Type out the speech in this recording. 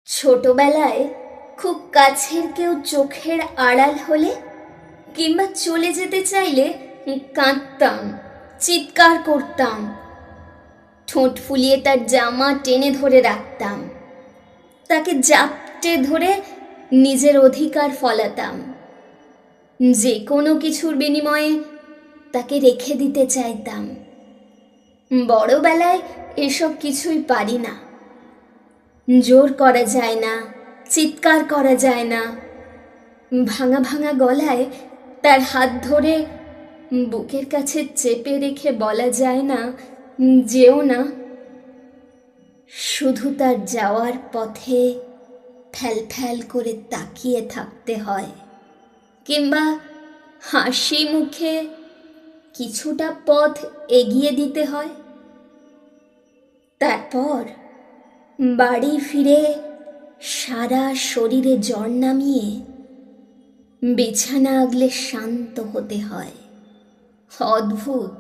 ছোটবেলায় খুব কাছের কেউ চোখের আড়াল হলে কিংবা চলে যেতে চাইলে কাঁদতাম, চিৎকার করতাম, ঠোঁট ফুলিয়ে তার জামা টেনে ধরে রাখতাম, তাকে জাপটে ধরে নিজের অধিকার ফলাতাম, যে কোনো কিছুর বিনিময়ে তাকে রেখে দিতে চাইতাম। বড়বেলায় এসব কিছুই পারি না। জোর করা যায় না, চিৎকার করা যায় না, ভাঙা ভাঙা গলায় তার হাত ধরে বুকের কাছে চেপে রেখে বলা যায় না যেও না। শুধু তার যাওয়ার পথে ফ্যাল ফ্যাল করে তাকিয়ে থাকতে হয়, কিংবা হাসি মুখে কিছুটা পথ এগিয়ে দিতে হয়। তারপর বাড়ি ফিরে সারা শরীরে জ্বর নামিয়ে বিছানা আগলে শান্ত হতে হয়। অদ্ভুত।